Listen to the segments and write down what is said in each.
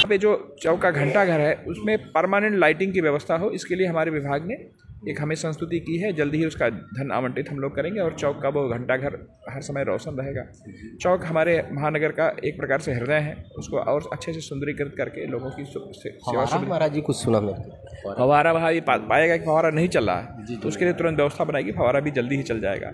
पे जो चौक का घंटा घर है उसमें परमानेंट लाइटिंग की व्यवस्था हो, इसके लिए हमारे विभाग ने एक हमें संस्तुति की है। जल्दी ही उसका धन आवंटित हम लोग करेंगे और चौक का वो घंटा घर हर समय रोशन रहेगा। चौक हमारे महानगर का एक प्रकार से हृदय है, उसको और अच्छे से सुंदरीकृत करके लोगों की सेवा। महाराज जी कुछ सुना मेरे फवारा वहाँ ये पाएगा कि फवारा नहीं चल रहा है तो उसके लिए तुरंत व्यवस्था बनाएगी, फवारा भी जल्दी ही चल जाएगा।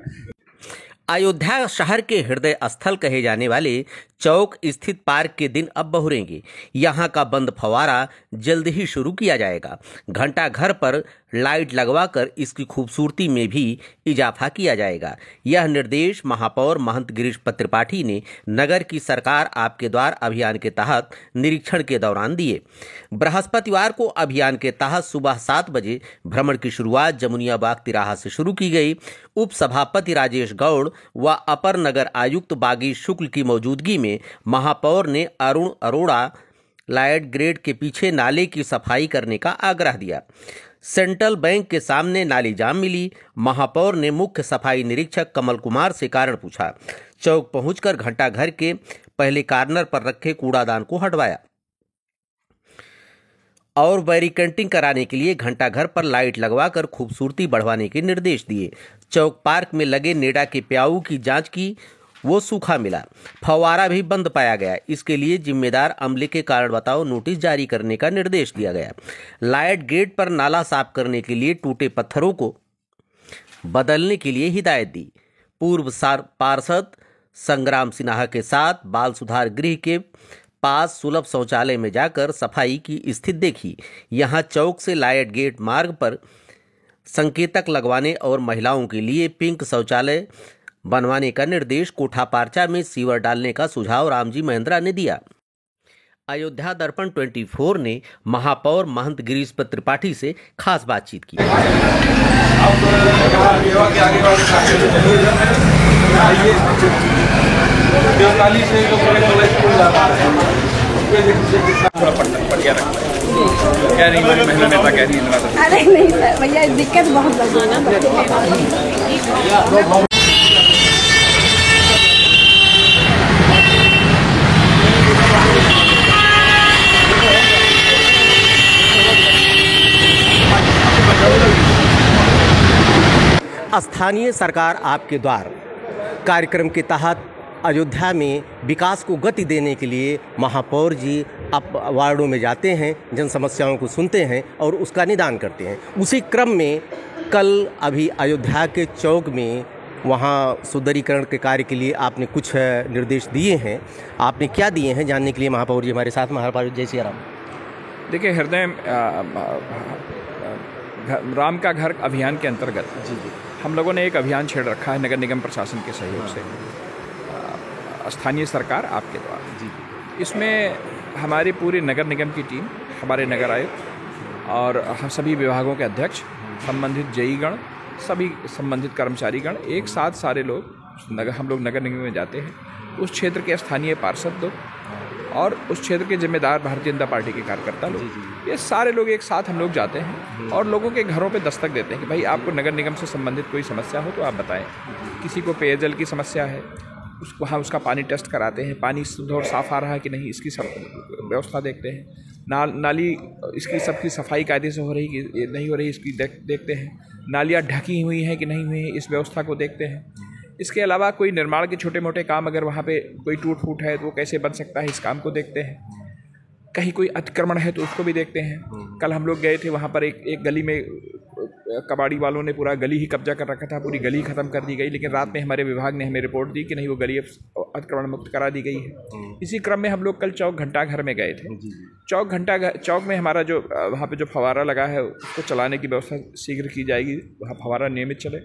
अयोध्या शहर के हृदय स्थल कहे जाने वाले चौक स्थित पार्क के दिन अब बहुरेंगे। यहां का बंद फव्वारा जल्द ही शुरू किया जाएगा। घंटा घर पर लाइट लगवाकर इसकी खूबसूरती में भी इजाफा किया जाएगा। यह निर्देश महापौर महंत गिरीश त्रिपाठी ने नगर की सरकार आपके द्वार अभियान के तहत निरीक्षण के दौरान दिए। बृहस्पतिवार को अभियान के तहत सुबह 7 बजे भ्रमण की शुरुआत जमुनिया बाग तिराहा से शुरू की गई। उप सभापति राजेश गौड़ व अपर नगर आयुक्त बागी शुक्ल की मौजूदगी में महापौर ने अरुण अरोड़ा लाइट ग्रेड के पीछे नाले की सफाई करने का आग्रह दिया। सेंट्रल बैंक के सामने नाली जाम मिली। महापौर ने मुख्य सफाई निरीक्षक कमल कुमार से कारण पूछा। चौक पहुंचकर घंटा घर के पहले कार्नर पर रखे कूड़ादान को हटवाया और बैरिकेडिंग कराने के लिए घंटा घर पर लाइट लगवाकर खूबसूरती बढ़वाने के निर्देश दिए। चौक पार्क में लगे नेडा के प्याऊ की जांच की, वो सूखा मिला। फव्वारा भी बंद पाया गया। इसके लिए जिम्मेदार अमले के कारण बताओ नोटिस जारी करने का निर्देश दिया गया। लाइट गेट पर नाला साफ करने के लिए टूटे पत्थरों को बदलने के लिए हिदायत दी। पूर्व पार्षद संग्राम सिन्हा के साथ बाल सुधार गृह के पास सुलभ शौचालय में जाकर सफाई की स्थिति देखी। यहां चौक से लाइट गेट मार्ग पर संकेतक लगवाने और महिलाओं के लिए पिंक शौचालय बनवाने का निर्देश, कोठा पार्चा में सीवर डालने का सुझाव रामजी महेंद्रा ने दिया। अयोध्या दर्पण 24 ने महापौर महंत गिरीश त्रिपाठी से खास बातचीत की। अरे नहीं सर, भैया दिक्कत बहुत स्थानीय सरकार आपके द्वार कार्यक्रम के तहत अयोध्या में विकास को गति देने के लिए महापौर जी अब वार्डों में जाते हैं, जन समस्याओं को सुनते हैं और उसका निदान करते हैं। उसी क्रम में कल अभी अयोध्या के चौक में वहाँ सुंदरीकरण के कार्य के लिए आपने कुछ निर्देश दिए हैं। आपने क्या दिए हैं जानने के लिए महापौर जी हमारे साथ। महापौर जय श्री राम। देखिए, हृदय राम का घर अभियान के अंतर्गत हम लोगों ने एक अभियान छेड़ रखा है नगर निगम प्रशासन के सहयोग से, स्थानीय सरकार आपके द्वारा। इसमें हमारी पूरी नगर निगम की टीम, हमारे नगर आयुक्त और हम सभी विभागों के अध्यक्ष, संबंधित जेई गण, सभी संबंधित कर्मचारीगण एक साथ सारे लोग हम लोग नगर निगम में जाते हैं। उस क्षेत्र के स्थानीय पार्षद लोग और उस क्षेत्र के जिम्मेदार भारतीय जनता पार्टी के कार्यकर्ता लोग, ये सारे लोग एक साथ हम लोग जाते हैं और लोगों के घरों पे दस्तक देते हैं कि भाई आपको नगर निगम से संबंधित कोई समस्या हो तो आप बताएं। किसी को पेयजल की समस्या है, उसको हम उसका पानी टेस्ट कराते हैं, पानी शुद्ध और साफ़ आ रहा है कि नहीं इसकी सब व्यवस्था देखते हैं। नाली इसकी सबकी सफाई कायदे से हो रही कि नहीं हो रही इसकी देखते हैं। नालियाँ ढकी हुई हैं कि नहीं हुई हैं, इस व्यवस्था को देखते हैं। इसके अलावा कोई निर्माण के छोटे मोटे काम अगर वहाँ पे कोई टूट फूट है तो वो कैसे बन सकता है, इस काम को देखते हैं। कहीं कोई अतिक्रमण है तो उसको भी देखते हैं। कल हम लोग गए थे वहाँ पर एक गली में कबाड़ी वालों ने पूरा गली ही कब्जा कर रखा था, पूरी गली खत्म कर दी गई, लेकिन रात में हमारे विभाग ने हमें रिपोर्ट दी कि नहीं वो गली अतिक्रमण मुक्त करा दी गई है। इसी क्रम में हम लोग कल चौक घंटा घर में गए थे। चौक में हमारा जो वहाँ पे जो फव्वारा लगा है उसको चलाने की व्यवस्था शीघ्र की जाएगी, वहाँ फव्वारा नियमित चले।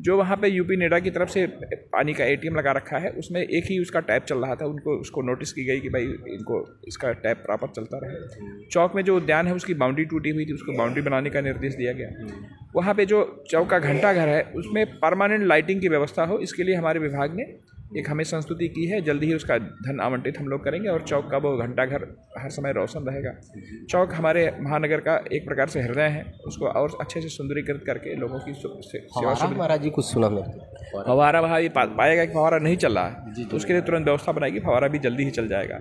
जो वहाँ पे यूपी नेडा की तरफ से पानी का ATM लगा रखा है उसमें एक ही उसका टैप चल रहा था, उसको नोटिस की गई कि भाई इनको इसका टैप प्रॉपर चलता रहे। चौक में जो उद्यान है उसकी बाउंड्री टूटी हुई थी, उसको बाउंड्री बनाने का निर्देश दिया गया। वहाँ पे जो चौक का घंटा घर है उसमें परमानेंट लाइटिंग की व्यवस्था हो, इसके लिए हमारे विभाग ने एक हमें संस्तुति की है, जल्दी ही उसका धन आवंटित हम लोग करेंगे और चौक का वो घंटाघर हर समय रोशन रहेगा। चौक हमारे महानगर का एक प्रकार से हृदय है, उसको और अच्छे से सुंदरीकृत करके लोगों की सेवा सुविधा। महाराज जी कुछ सुना फवारा वहाँ पाएगा कि फवारा नहीं चल रहा है तो उसके लिए तुरंत व्यवस्था बनाएगी, फवारा भी जल्दी ही चल जाएगा।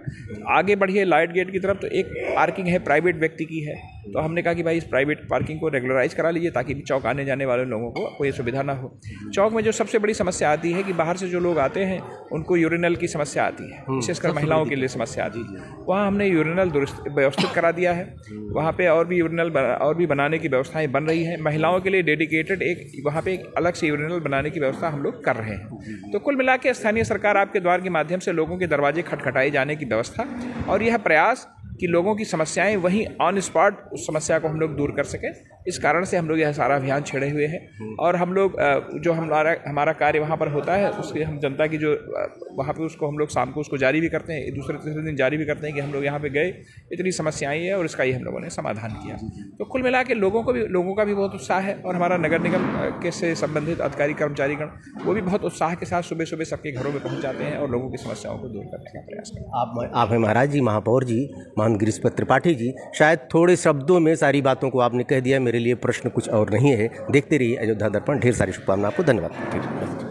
आगे बढ़िए लाइट गेट की तरफ, तो एक पार्किंग है प्राइवेट व्यक्ति की है, तो हमने कहा कि भाई इस प्राइवेट पार्किंग को रेगुलराइज करा लीजिए ताकि चौक आने जाने वाले लोगों को कोई सुविधा ना हो। चौक में जो सबसे बड़ी समस्या आती है कि बाहर से जो लोग आते हैं उनको यूरिनल की समस्या आती है, विशेषकर महिलाओं के लिए समस्या आती है। वहाँ हमने यूरिनल व्यवस्थित करा दिया है, वहाँ पे और भी यूरिनल और भी बनाने की व्यवस्थाएं बन रही हैं। महिलाओं के लिए डेडिकेटेड एक वहाँ पे एक अलग से यूरिनल बनाने की व्यवस्था हम लोग कर रहे हैं। तो कुल मिला के स्थानीय सरकार आपके द्वार के माध्यम से लोगों के दरवाजे खटखटाए जाने की व्यवस्था और यह प्रयास कि लोगों की समस्याएं वहीं ऑन स्पॉट उस समस्या को हम लोग दूर कर सकें, इस कारण से हम लोग यह सारा अभियान छेड़े हुए हैं। और हम लोग जो हमारा कार्य वहाँ पर होता है उसके हम जनता की जो वहाँ पे उसको हम लोग शाम को उसको जारी भी करते हैं, दूसरे तीसरे दिन जारी भी करते हैं कि हम लोग यहाँ पे गए, इतनी समस्याएं हैं और इसका ही हम लोगों ने समाधान किया। तो कुल मिला के लोगों का भी बहुत उत्साह है और हमारा नगर निगम के से संबंधित अधिकारी कर्मचारीगण वो भी बहुत उत्साह के साथ सुबह सुबह सबके घरों में पहुँच जाते हैं और लोगों की समस्याओं को दूर करने का प्रयास करते हैं। आप हैं महाराज जी, महापौर जी, महान गिरीशपत त्रिपाठी जी, शायद थोड़े शब्दों में सारी बातों को आपने कह दिया। मेरे लिए प्रश्न कुछ और नहीं है। देखते रहिए अयोध्या दर्पण। ढेर सारी शुभकामनाएं आपको। धन्यवाद।